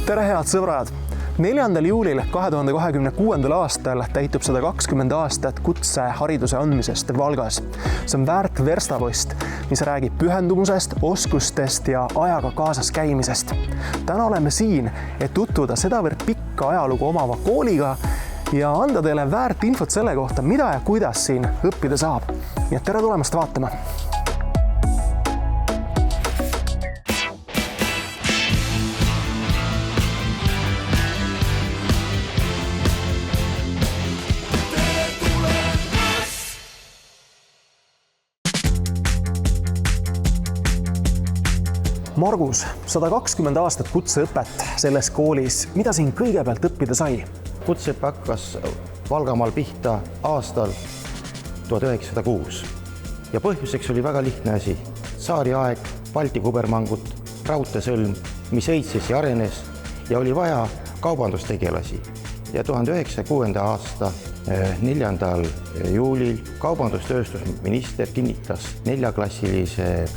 Tere head sõbrad! 4. juulil 2026. aastal täitub 120 aastat kutsehariduse andmisest Valgas. See on väärt verstapost, mis räägib pühendumusest, oskustest ja ajaga kaasas käimisest. Täna oleme siin, et tutvuda sedavõrd pikka ajalugu omava kooliga ja anda teile väärt infot selle kohta, mida ja kuidas siin õppida saab. Nii et tere tulemast vaatama! Margus, 120 aastat kutseõpet selles koolis. Mida siin kõigepealt õppida sai? Kutseõpe hakkas Valgamaal pihta aastal 1906. Ja põhjuseks oli väga lihtne asi. Saariaeg, Balti kubermangut, raudteesõlm, mis õitses ja arenes ja oli vaja kaubandustegelasi. Ja 1906. aasta 4. juulil kaubandustööstusminister kinnitas 4-klassilise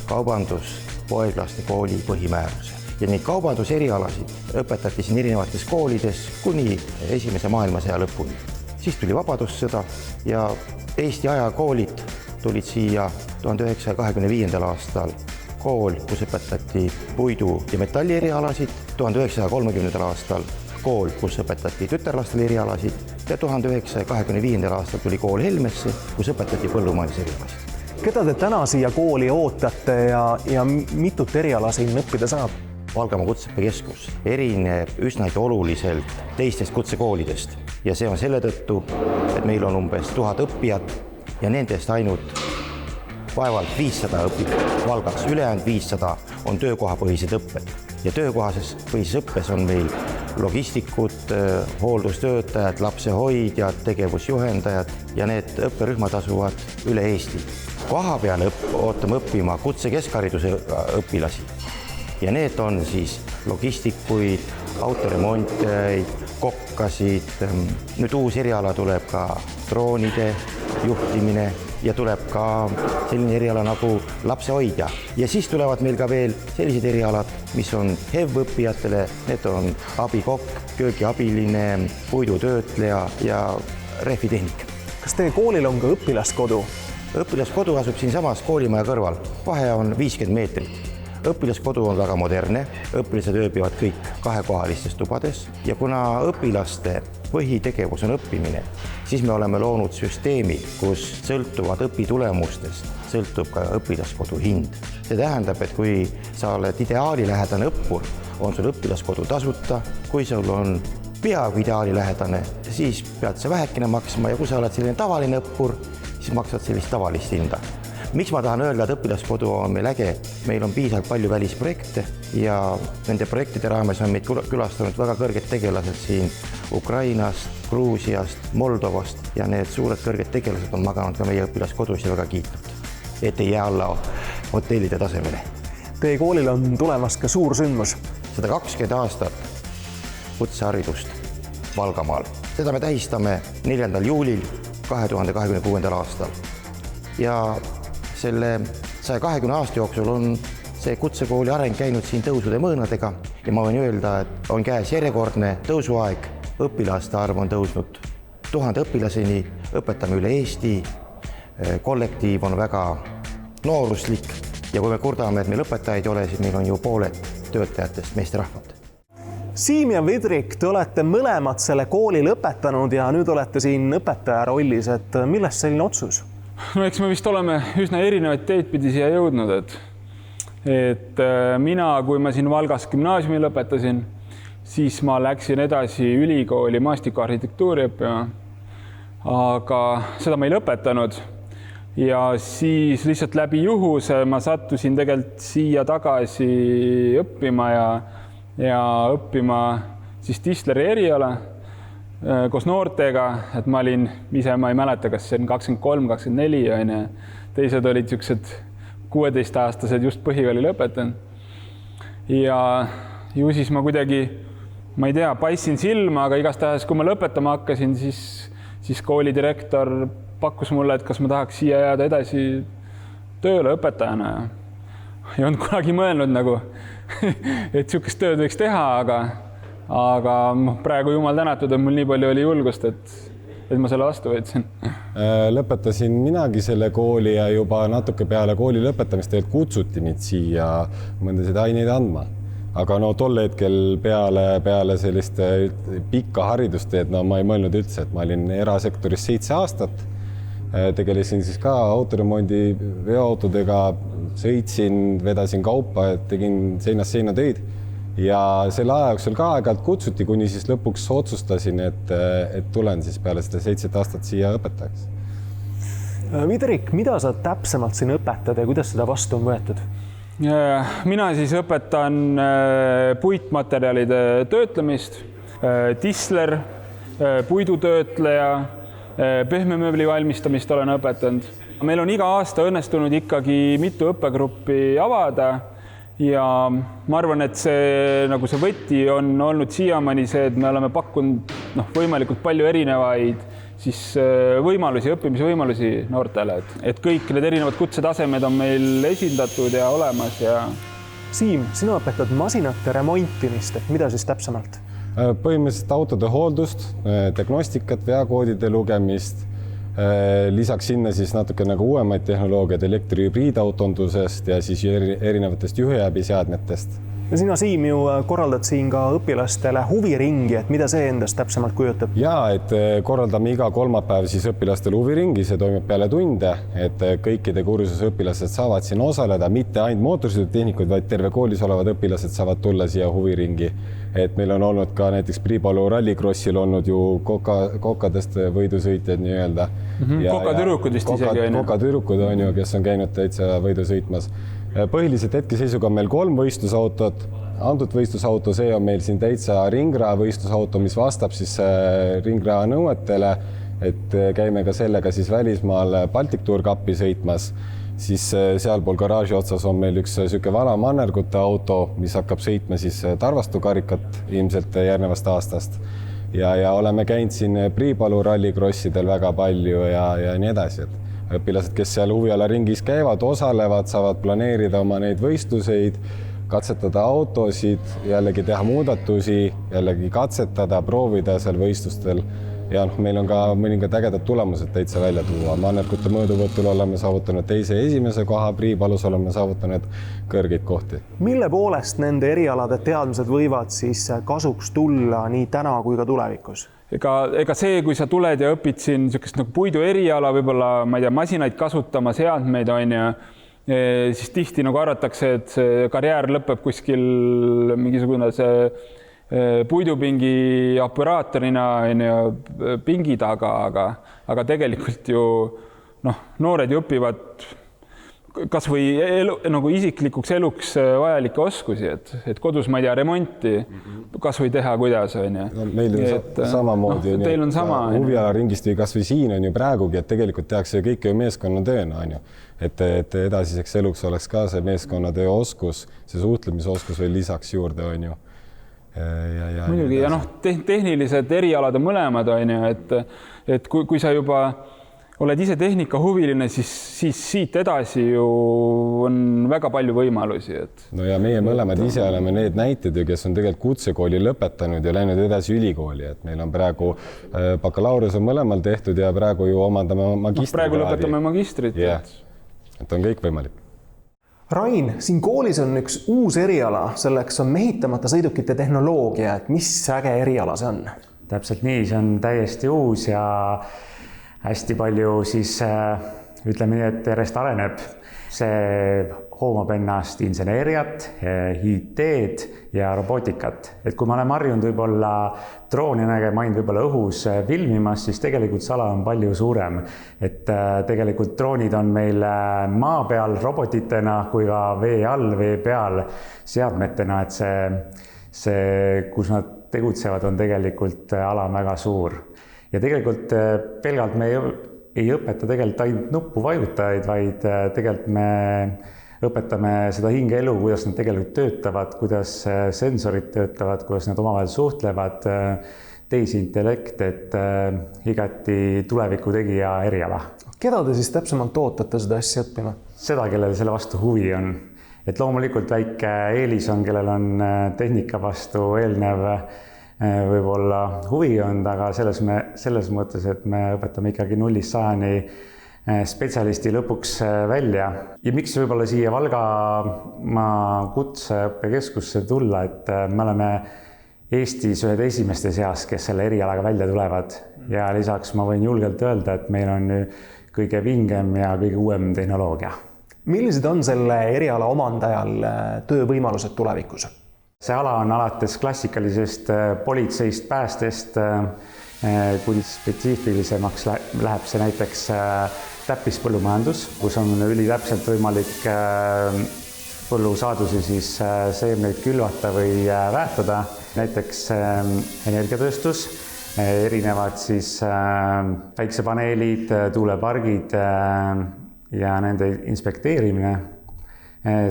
poeglaste kooli põhimääruse. Ja neid kaubanduserialasid õpetati siin erinevates koolides kuni Esimese maailmasõja lõpuni. Siis tuli vabadussõda ja Eesti ajakoolid tulid siia 1925. aastal kool, kus õpetati puidu- ja metalli erialasid, 1930. aastal kool, kus õpetati tütarlastele erialasid ja 1925. aastal tuli kool Helmesse, kus õpetati põllumajanduse erialasid. Keda te täna siia kooli ootate ja mitut eriala siin õppida saab? Valgamaa Kutseõppekeskus erineb üsnagi oluliselt teistest kutsekoolidest ja see on selle tõttu, et meil on umbes 1000 õppijat ja nendest ainult vaevalt 500 õpib Valgas. Ülejäänud 500 on töökohapõhised õpped ja töökohapõhises õppes on meil logistikud, hooldustöötajad, lapsehoidjad, tegevusjuhendajad ja need õpperühmad asuvad üle Eesti. Koha peale ootame õppima kutsekeskhariduse õpilasi ja need on siis logistikuid, autoremontijaid, kokkasid. Nüüd uus eriala tuleb ka droonide juhtimine ja tuleb ka selline eriala nagu lapsehoidja. Ja siis tulevad meil ka veel sellised erialad, mis on HEV-õppijatele, need on abikokk, köögiabiline, puidutöötleja ja rehvitehnik. Kas teie koolil on ka õpilaskodu? Õpilaskodu asub siin samas koolimaja kõrval. Vahe on 50 meetrit. Õpilaskodu on väga modernne. Õpilased ööbivad kõik kahekohalistes tubades ja kuna õpilaste põhitegevus on õppimine, siis me oleme loonud süsteemi, kus sõltuvad õpitulemustest, sõltub ka õpilaskodu hind. See tähendab, et kui sa oled ideaalilähedane õppur, on sul õpilaskodu tasuta. Kui sul on peaaegu ideaalilähedane, siis pead sa vähekene maksma ja kui sa oled selline tavaline õppur, siis maksavad sellist tavalist hinda. Miks ma tahan öelda, et õpilaskodu on meil äge? Meil on piisavalt palju välisprojekte ja nende projektide raames on meid külastanud väga kõrged tegelased siin Ukrainast, Gruusiast, Moldovast ja need suured kõrged tegelased on maganud ka meie õpilaskodus ja väga kiitnud, et ei jää alla hotellide tasemele. Teie koolil on tulemas ka suur sündmus. 120 aastat kutseharidust Valgamaal. Seda me tähistame 4. juulil 2026. aastal. Ja selle 120 aasta jooksul on see kutsekooli areng käinud siin tõusude mõõnadega ja ma võin öelda, et on käes järjekordne tõusuaeg. Õpilaste arv on tõusnud 1000 õpilaseni, õpetame üle Eesti, kollektiiv on väga nooruslik ja kui me kurdame, et meil õpetajaid ei ole, siis meil on ju pooled töötajatest meesterahvad. Siim ja Vidrik, te olete mõlemad selle kooli lõpetanud ja nüüd olete siin õpetaja rollis, et millest selline otsus? No eks me vist oleme üsna erinevaid teid pidi siia jõudnud, et mina, kui ma siin Valgas gümnaasiumi lõpetasin, siis ma läksin edasi ülikooli maastikuarhitektuuri õppima, aga seda ma ei lõpetanud ja siis lihtsalt läbi juhuse ma sattusin tegelikult siia tagasi õppima ja õppima siis Tisleri eriala koos noortega, et ma olin ise, ma ei mäleta, kas see on 23-24 ja teised olid siuksed 16-aastased just põhikooli lõpetanud. Ja ju siis ma kuidagi, ma ei tea, paissin silma, aga igastahes, kui ma lõpetama hakkasin, siis koolidirektor pakkus mulle, et kas ma tahaks siia jääda edasi tööle õpetajana. Ei olnud kunagi mõelnud nagu, et siukest tööd võiks teha, aga praegu jumal tänatud, et mul nii palju oli julgust, et ma selle vastu võtsin. Lõpetasin minagi selle kooli ja juba natuke peale kooli lõpetamist kutsuti mind siia mõndasid aineid andma. Aga no tol hetkel peale sellist pikka haridusteed, ma ei mõelnud üldse, et ma olin erasektoris 7 aastat. Tegelesin siis ka autoremondi veoautodega, sõitsin, vedasin kaupa, tegin seinast seina töid ja selle aja jooksul ka aeg-ajalt kutsuti, kuni siis lõpuks otsustasin, et tulen siis peale seda 7 aastat siia õpetajaks. Vidrik, mida sa täpsemalt siin õpetad ja kuidas seda vastu on võetud? Mina siis õpetan puitmaterjalide töötlemist, tisler, puidutöötleja, pehmemööbli valmistamist olen õpetanud. Meil on iga aasta õnnestunud ikkagi mitu õppegruppi avada ja ma arvan, et see võti on olnud siiamaani see, et me oleme pakkunud võimalikult palju erinevaid siis võimalusi, õppimisvõimalusi noortele, et kõik need erinevad kutsetasemed on meil esindatud ja olemas ja. Siim, sina õpetad masinate remontimist, et mida siis täpsemalt? Põhimõtteliselt autode hooldust, diagnostikat, veakoodide lugemist, lisaks sinna siis natuke uuemaid tehnoloogiad elektri-hübriidautondusest ja siis erinevatest juhiäbiseadmetest. Ja sina, Siim, ju korraldad siin ka õpilastele huviringi, et mida see endast täpsemalt kujutab? Jaa, et korraldame iga kolmapäev siis õpilastele huviringi, see toimub peale tunde, et kõikide kursuse õpilased saavad siin osaleda, mitte ainult mootorsõidutehnikud, vaid terve koolis olevad õpilased saavad tulla siia huviringi. Et meil on olnud ka näiteks Priipalu rallikrossil olnud ju kokadest võidusõitjad nii-öelda. Kokatürukud vist isegi on. Kokatürukud on ju, kes on käinud täitsa võidu sõitmas. Põhiliselt hetkeseisuga on meil 3 võistlusautot. Antud võistlusauto, see on meil siin täitsa ringraja võistlusauto, mis vastab siis ringraja nõuetele, et käime ka sellega siis välismaal Baltic Tour Cupi sõitmas. Siis sealpool garaaži otsas on meil üks süke vana mannergute auto, mis hakkab sõitma siis Tarvastu karikat ilmselt järgnevast aastast. Ja oleme käinud siin Priipalu rallikrossidel väga palju ja nii edasi, et õpilased, kes seal huvialaringis käivad, osalevad, saavad planeerida oma neid võistluseid, katsetada autosid, jällegi teha muudatusi, jällegi katsetada, proovida seal võistlustel. Ja meil on ka mõningad ägedad tulemused täitsa välja tuua. Mannergute mõõduvõtul oleme saavutanud 2. ja 1. koha, Priipalus oleme saavutanud kõrgeid kohti. Mille poolest nende erialade teadmised võivad siis kasuks tulla nii täna kui ka tulevikus? Ega see, kui sa tuled ja õpid siin niisugust puidu eriala, võib-olla, ma ei tea, masinaid kasutama, seadmeid on ja siis tihti arvatakse, et see karjäär lõpeb kuskil mingisugune puidupingi operaatorina pingi taga, aga tegelikult ju noored ju õpivad kas või isiklikuks eluks vajalikke oskusi, et kodus, ma ei tea, remonti kas või teha, kuidas on ju. Meil on samamoodi. Teil on sama. Huvialaringist või kas või siin on ju praegugi, et tegelikult tehakse kõike ju meeskonnatööna on ju. Et edasiseks eluks oleks ka see meeskonnatöö oskus, see suhtlemisoskus veel lisaks juurde on ju. Muidugi, ja tehnilised erialad on mõlemad on ju, et kui sa juba oled ise tehnikahuviline, siis siit edasi ju on väga palju võimalusi. No ja meie mõlemad ise oleme need näited, kes on tegelikult kutsekooli lõpetanud ja läinud edasi ülikooli. Et meil on praegu bakalaureus on mõlemal tehtud ja praegu ju omandame magistrikraadi. Praegu lõpetame magistrit. Et on kõik võimalik. Rain, siin koolis on üks uus eriala, selleks on mehitamata sõidukite tehnoloogia. Et mis äge eriala see on? Täpselt nii, see on täiesti uus ja hästi palju siis ütleme nii, et järjest areneb. See hoomab ennast inseneeriat, IT-d ja robootikat. Et kui me oleme harjunud võib-olla drooni nägema ainult võib-olla õhus filmimas, siis tegelikult see ala on palju suurem. Et tegelikult droonid on meil maa peal robotitena kui ka vee all, vee peal seadmetena, et see, kus nad tegutsevad, on tegelikult ala väga suur. Ja tegelikult pelgalt me ei õpeta tegelikult ainult nuppu vajutajaid, vaid tegelikult me õpetame seda hingeelu, kuidas nad tegelikult töötavad, kuidas sensorid töötavad, kuidas nad omavahel suhtlevad, tehisintellekt, et igati tuleviku tegija eriala. Keda te siis täpsemalt ootate seda asja õppima? Seda, kellel selle vastu huvi on. Et loomulikult väike eelis on, kellel on tehnika vastu eelnev võib-olla huvi olnud, aga selles mõttes, et me õpetame ikkagi 0-100 spetsialisti lõpuks välja. Ja miks võib-olla siia Valgamaa kutseõppekeskusse tulla, et me oleme Eestis ühed esimeste seas, kes selle erialaga välja tulevad ja lisaks ma võin julgelt öelda, et meil on kõige vingem ja kõige uuem tehnoloogia. Millised on selle eriala omandajal töövõimalused tulevikus? See ala on alates klassikalisest politseist, päästest, kuni spetsiifilisemaks läheb see näiteks täppispõllumajandus, kus on ülitäpselt võimalik põllusaadusi siis seemneid külvata või väetada. Näiteks energiatööstus, erinevad siis päiksepaneelid, tuulepargid ja nende inspekteerimine.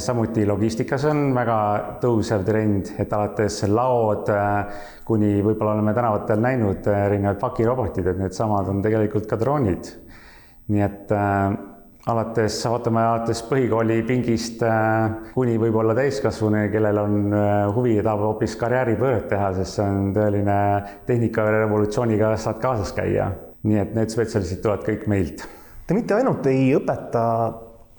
Samuti logistikas on väga tõusev trend, et alates laod, kuni võib-olla oleme tänavatel näinud erinevad pakirobotid, et need samad on tegelikult ka droonid. Nii et alates põhikooli pingist kuni võib-olla täiskasvuni, kellel on huvi ja tahab hoopis karjääripööret teha, sest see on tõeline tehnika revolutsiooniga saad kaasas käia. Nii et need spetsialistid tulevad kõik meilt. Te mitte ainult ei õpeta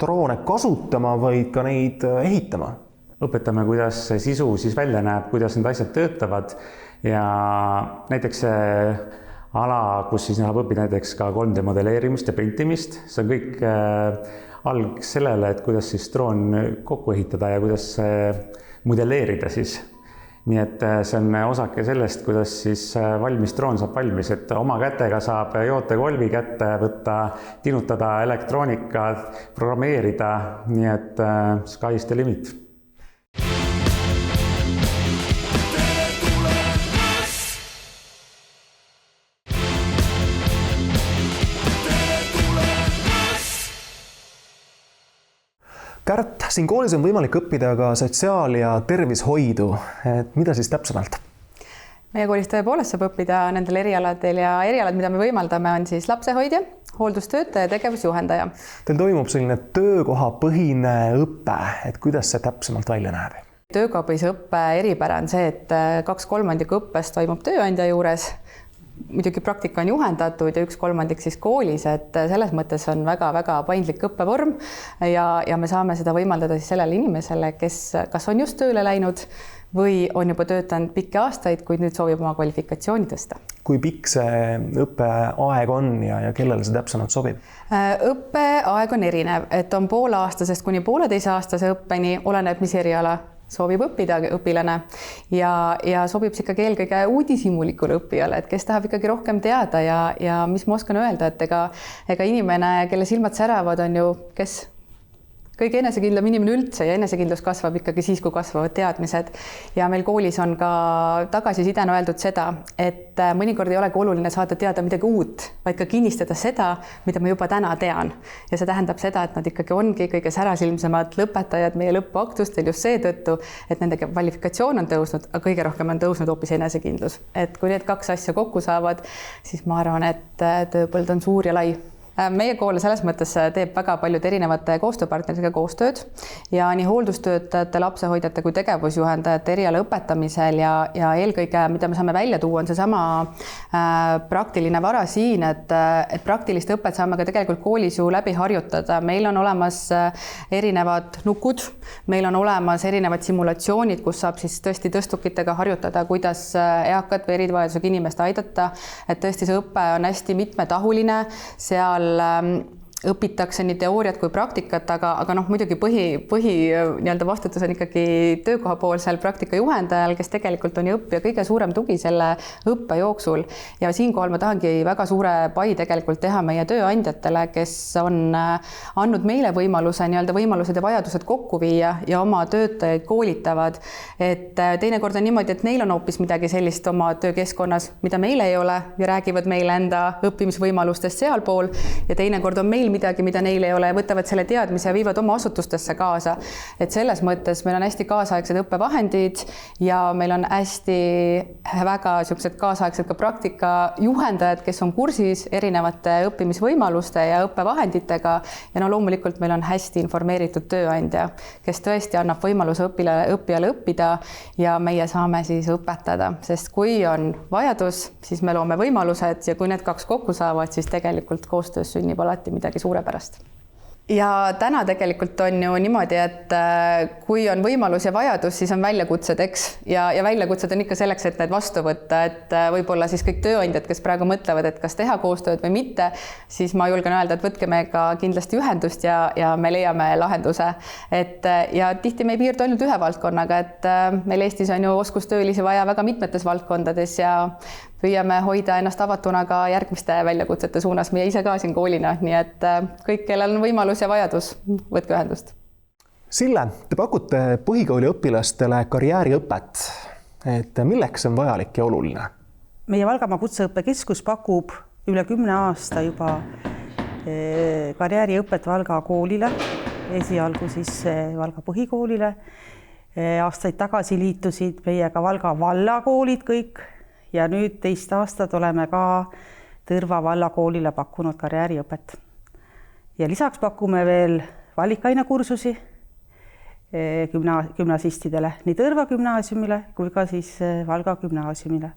droone kasutama, vaid ka neid ehitama. Õpetame, kuidas see sisu siis välja näeb, kuidas need asjad töötavad ja näiteks see ala, kus siis saab õppida näiteks ka 3D modelleerimist ja printimist, see on kõik alg sellele, et kuidas siis droon kokku ehitada ja kuidas modelleerida siis. Nii et see on osake sellest, kuidas siis valmis droon saab valmis, et oma kätega saab jootekolvi kätte võtta, tinutada elektroonikat, programmeerida, nii et sky's the limit. Kärt, siin koolis on võimalik õppida ka sotsiaal- ja tervishoidu. Et mida siis täpsemalt? Meie koolis tõepoolest saab õppida nendel erialadel ja erialad, mida me võimaldame, on siis lapsehoidja, hooldustöötaja ja tegevusjuhendaja. Teil toimub selline töökohapõhine õpe, et kuidas see täpsemalt välja näeb? Töökohapõhise õppe eripära on see, et 2/3 õppest toimub tööandja juures. Muidugi praktika on juhendatud ja 1/3 siis koolis, et selles mõttes on väga-väga paindlik õppevorm ja me saame seda võimaldada siis sellele inimesele, kes kas on just tööle läinud või on juba töötanud pikki aastaid, kuid nüüd soovib oma kvalifikatsiooni tõsta. Kui pikk see õppeaeg on ja kellele see täpsemalt sobib? Õppeaeg on erinev, et on pooleaastasest kuni 1,5-aastase õppeni, oleneb mis eriala soovib õppida õpilane ja sobib see ikkagi eelkõige uudishimulikule õppijale, et kes tahab ikkagi rohkem teada ja mis ma oskan öelda, et ega inimene, kelle silmad säravad, on ju kes kõige enesekindlam inimene üldse ja enesekindlus kasvab ikkagi siis, kui kasvavad teadmised. Ja meil koolis on ka tagasisidena öeldud seda, et mõnikord ei olegi oluline saada teada midagi uut, vaid ka kinnistada seda, mida ma juba täna tean. Ja see tähendab seda, et nad ikkagi ongi kõige särasilmsemad lõpetajad meie lõpuaktustel just seetõttu, et nende kvalifikatsioon on tõusnud, aga kõige rohkem on tõusnud hoopis enesekindlus. Et kui need kaks asja kokku saavad, siis ma arvan, et tööpõld on suur ja lai. Meie kool selles mõttes teeb väga paljud erinevate koostööpartneritega koostööd ja nii hooldustöötajate, lapsehoidjate kui tegevusjuhendajate eriala õpetamisel ja eelkõige, mida me saame välja tuua, on seesama praktiline vara siin, et praktilist õpet saame ka tegelikult koolis ju läbi harjutada. Meil on olemas erinevad nukud, meil on olemas erinevad simulatsioonid, kus saab siis tõesti tõstukitega harjutada, kuidas eakat või erivajadusega inimest aidata, et tõesti see õpe on hästi mitmetahuline, seal õpitakse nii teooriat kui praktikat, aga muidugi põhi nii-öelda vastutus on ikkagi töökohapoolsel praktikajuhendajal, kes tegelikult on ju õppija kõige suurem tugi selle õppe jooksul. Ja siinkohal ma tahangi väga suure pai tegelikult teha meie tööandjatele, kes on andnud meile võimaluse nii-öelda võimalused ja vajadused kokku viia ja oma töötajaid koolitavad. Et teinekord on niimoodi, et neil on hoopis midagi sellist oma töökeskkonnas, mida meil ei ole ja räägivad meile enda õppimisvõimalustest sealpool ja teinekord on meil midagi, mida neil ei ole, ja võtavad selle teadmise ja viivad oma asutustesse kaasa. Et selles mõttes meil on hästi kaasaegsed õppevahendid ja meil on hästi väga siuksed kaasaegsed ka praktikajuhendajad, kes on kursis erinevate õppimisvõimaluste ja õppevahenditega ja no loomulikult meil on hästi informeeritud tööandja, kes tõesti annab võimaluse õppijale õppida ja meie saame siis õpetada, sest kui on vajadus, siis me loome võimalused ja kui need kaks kokku saavad, siis tegelikult koostöös sünnib alati midagi suurepärast. Ja täna tegelikult on ju niimoodi, et kui on võimalus ja vajadus, siis on väljakutsed, eks? Ja väljakutsed on ikka selleks, et need vastu võtta, et võib-olla siis kõik tööandjad, kes praegu mõtlevad, et kas teha koostööd või mitte, siis ma julgen öelda, et võtke meiega kindlasti ühendust ja me leiame lahenduse. Ja tihti me ei piirdu ainult ühe valdkonnaga, et meil Eestis on ju oskustöölisi vaja väga mitmetes valdkondades ja püüame hoida ennast avatuna ka järgmiste väljakutsete suunas, meie ise ka siin koolina, nii et kõik, kellel on võimalus ja vajadus, võtke ühendust. Sille, te pakute põhikooli õpilastele karjääriõpet, et milleks on vajalik ja oluline? Meie Valgamaa Kutseõppekeskus pakub üle 10 aasta juba karjääriõpet Valga koolile, esialgu siis Valga põhikoolile. Aastaid tagasi liitusid meiega Valga vallakoolid kõik ja nüüd teist aastat oleme ka Tõrva vallakoolile pakkunud karjääriõpet. Ja lisaks pakume veel valikainekursusi gümnasistidele, nii Tõrva gümnaasiumile kui ka siis Valga gümnaasiumile.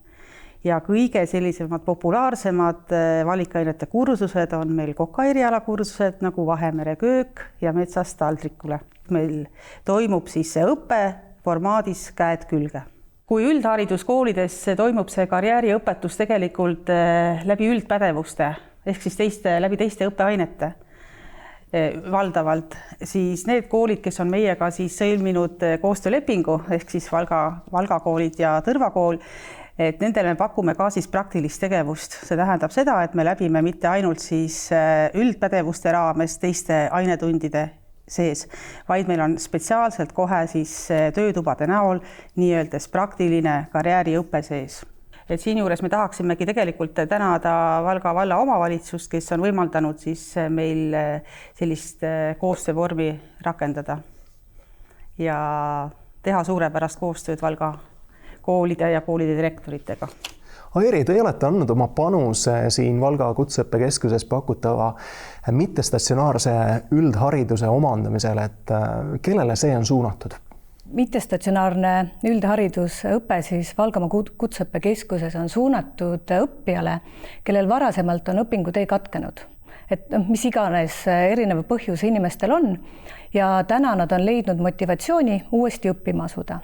Ja kõige sellisemad populaarsemad valikainete kursused on meil kokaerialakursused nagu Vahemere köök ja metsast taldrikule. Meil toimub siis see õppe formaadis käed külge. Kui üldhariduskoolides toimub see karjääriõpetus tegelikult läbi üldpädevuste ehk siis läbi teiste õppeainete valdavalt, siis need koolid, kes on meiega siis sõlminud koostöölepingu ehk siis Valga koolid ja Tõrva kool, et nendele me pakume ka siis praktilist tegevust. See tähendab seda, et me läbime mitte ainult siis üldpädevuste raames teiste ainetundide sees, vaid meil on spetsiaalselt kohe siis töötubade näol nii-öeldes praktiline karjääriõppe sees. Et siinjuures me tahaksimegi tegelikult tänada Valga valla omavalitsust, kes on võimaldanud siis meil sellist koostöövormi rakendada ja teha suurepärast koostööd Valga koolide ja koolide direktoritega. Airi, te olete andnud oma panuse siin Valga Kutseõppekeskuses pakutava mittestatsionaarse üldhariduse omandamisele, et kellele see on suunatud? Mittestatsionaarne üldharidusõpe siis Valgamaa Kutseõppekeskuses on suunatud õppijale, kellel varasemalt on õpingutee katkenud. Et mis iganes erinev põhjus inimestel on ja täna nad on leidnud motivatsiooni uuesti õppima asuda.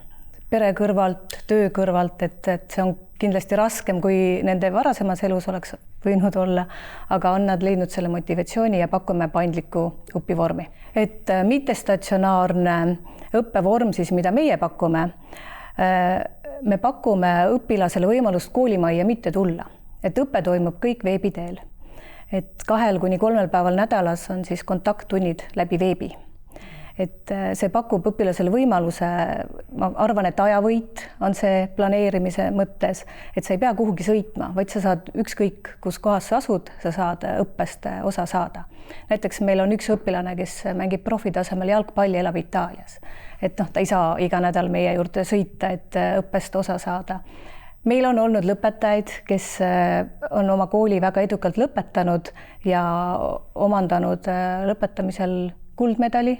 Pere kõrvalt, töö kõrvalt, et see on kindlasti raskem, kui nende varasemas elus oleks võinud olla, aga on nad leidnud selle motivatsiooni ja pakume paindlikku õpivormi. Et mittestatsionaarne õppevorm siis, mida meie pakume, me pakume õpilasele võimalust koolimajja mitte tulla, et õpe toimub kõik veebi teel. Et 2 kuni 3 päeval nädalas on siis kontakttunnid läbi veebi. Et see pakub õpilasele võimaluse, ma arvan, et ajavõit on see planeerimise mõttes, et sa ei pea kuhugi sõitma, vaid sa saad ükskõik, kus kohas sa asud, sa saad õppest osa saada. Näiteks meil on üks õpilane, kes mängib profitasemel jalgpalli, elab Itaalias. Et ta ei saa iga nädal meie juurde sõita, et õppest osa saada. Meil on olnud lõpetajaid, kes on oma kooli väga edukalt lõpetanud ja omandanud lõpetamisel kuldmedali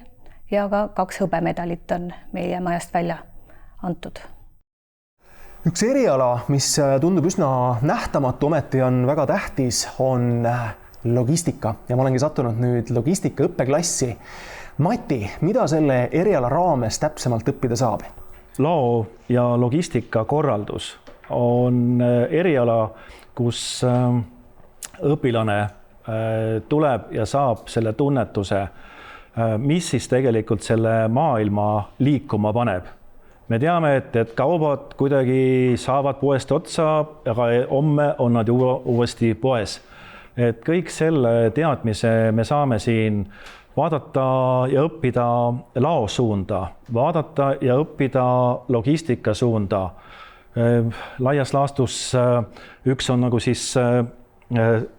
ja ka 2 hõbemedalit on meie majast välja antud. Üks eriala, mis tundub üsna nähtamatu, ometi on väga tähtis, on logistika ja ma olengi sattunud nüüd logistika õppeklassi. Mati, mida selle eriala raames täpsemalt õppida saab? Lao ja logistika korraldus on eriala, kus õpilane tuleb ja saab selle tunnetuse, mis siis tegelikult selle maailma liikuma paneb. Me teame, et kaubad kuidagi saavad poest otsa, aga homme on nad uuesti poes. Et kõik selle teadmise me saame siin vaadata ja õppida lao suunda, vaadata ja õppida logistika suunda. Laias laastus üks on nagu siis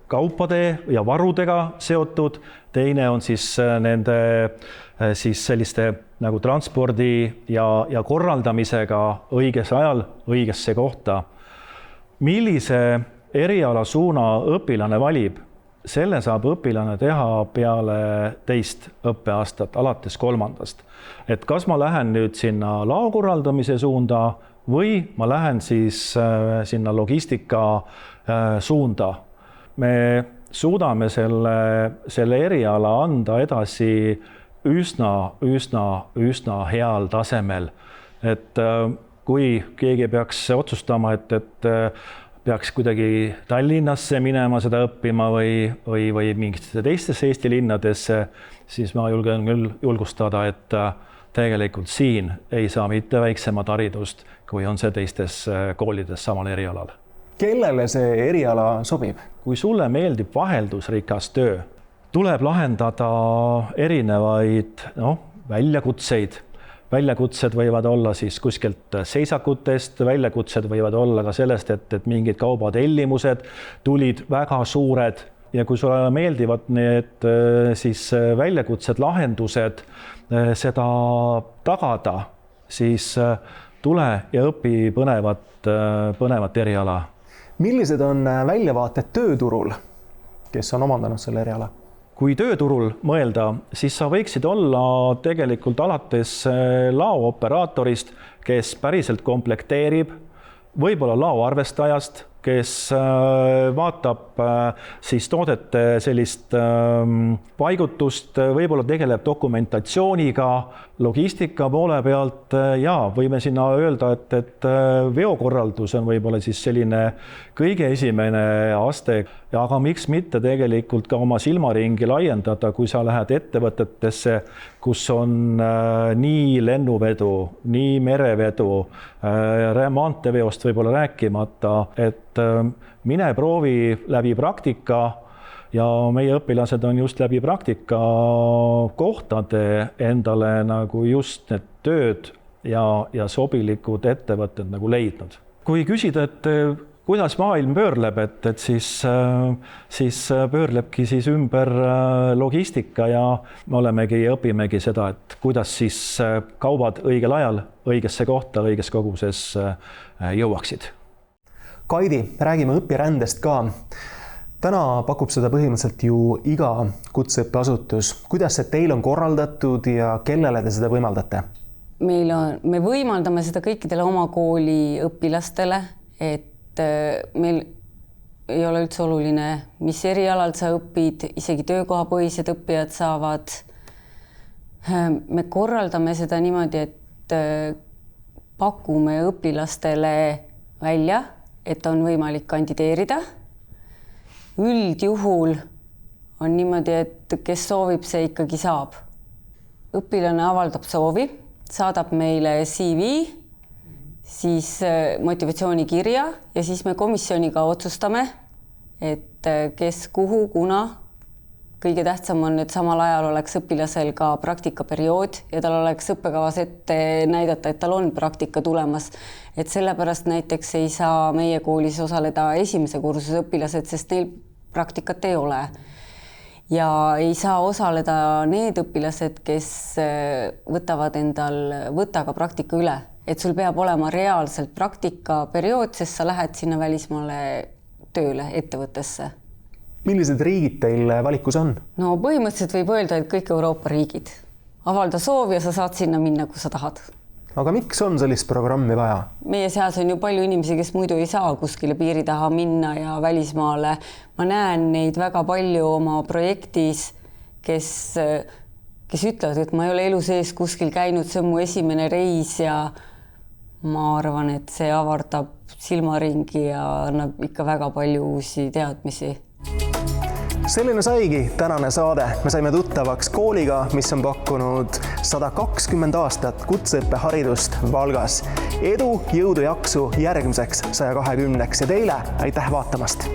kaupade ja varudega seotud, teine on siis nende siis selliste nagu transpordi ja korraldamisega õiges ajal õigesse kohta. Millise erialasuuna õpilane valib, selle saab õpilane teha peale teist õppeaastat, alates 3. Et kas ma lähen nüüd sinna laokorraldamise suunda või ma lähen siis sinna logistika suunda. Me suudame selle eriala anda edasi üsna heal tasemel. Et kui keegi peaks otsustama, et peaks kuidagi Tallinnasse minema seda õppima või mingitesse teistesse Eesti linnadesse, siis ma julgen küll julgustada, et tegelikult siin ei saa mitte väiksemat haridust, kui on see teistes koolides samal erialal. Kellele see eriala sobib? Kui sulle meeldib vaheldusrikas töö, tuleb lahendada erinevaid väljakutseid. Väljakutsed võivad olla siis kuskilt seisakutest, väljakutsed võivad olla ka sellest, et mingid kaubatellimused tulid väga suured ja kui sulle meeldivad need siis väljakutsed, lahendused seda tagada, siis tule ja õpi põnevat eriala. Millised on väljavaated tööturul, kes on omandanud selle eriala? Kui tööturul mõelda, siis sa võiksid olla tegelikult alates laooperaatorist, kes päriselt komplekteerib, võib-olla laoarvestajast, kes vaatab siis toodete sellist paigutust, võib-olla tegeleb dokumentatsiooniga, logistika poole pealt ja võime sinna öelda, et veokorraldus on võib-olla siis selline kõige esimene aste, aga miks mitte tegelikult ka oma silmaringi laiendada, kui sa lähed ettevõtetesse, kus on nii lennuvedu, nii merevedu, maanteeveost võib-olla rääkimata, et mine proovi läbi praktika ja meie õpilased on just läbi praktika kohtade endale nagu just need tööd ja sobilikud ettevõtted nagu leidnud. Kui küsida, et kuidas maailm pöörleb, et siis pöörlebki siis ümber logistika ja me õpimegi seda, et kuidas siis kaubad õigel ajal õigesse kohta, õiges koguses jõuaksid. Kaidi, räägime õpirändest ka. Täna pakub seda põhimõtteliselt ju iga kutseõppeasutus. Kuidas see teil on korraldatud ja kellele te seda võimaldate? Me võimaldame seda kõikidele oma kooli õpilastele, et meil ei ole üldse oluline, mis erialal sa õpid, isegi töökohapõhised õppijad saavad. Me korraldame seda niimoodi, et pakume õpilastele välja, et on võimalik kandideerida. Üldjuhul on niimoodi, et kes soovib, see ikkagi saab. Õpilane avaldab soovi, saadab meile CV, siis motivatsioonikirja ja siis me komisjoniga otsustame, et kes kuhu, kuna. Kõige tähtsam on, et samal ajal oleks õpilasel ka praktikaperiood ja tal oleks õppekavas ette näidata, et tal on praktika tulemas. Et sellepärast näiteks ei saa meie koolis osaleda esimese kursuse õpilased, sest neil praktikat ei ole. Ja ei saa osaleda need õpilased, kes võtavad endal võtaga praktika üle. Et sul peab olema reaalselt praktikaperiood, sest sa lähed sinna välismaale tööle ettevõttesse. Millised riigid teil valikus on? No põhimõtteliselt võib öelda, et kõik Euroopa riigid. Avalda soov ja sa saad sinna minna, kui sa tahad. Aga miks on sellist programmi vaja? Meie seas on ju palju inimesi, kes muidu ei saa kuskile piiri taha minna ja välismaale. Ma näen neid väga palju oma projektis, kes ütlevad, et ma ei ole elu sees kuskil käinud, see on mu esimene reis ja ma arvan, et see avardab silmaringi ja annab ikka väga palju uusi teadmisi. Selline saigi tänane saade. Me saime tuttavaks kooliga, mis on pakkunud 120 aastat kutseõppeharidust Valgas. Edu, jõudu, jaksu järgmiseks 120-ks ja teile aitäh vaatamast!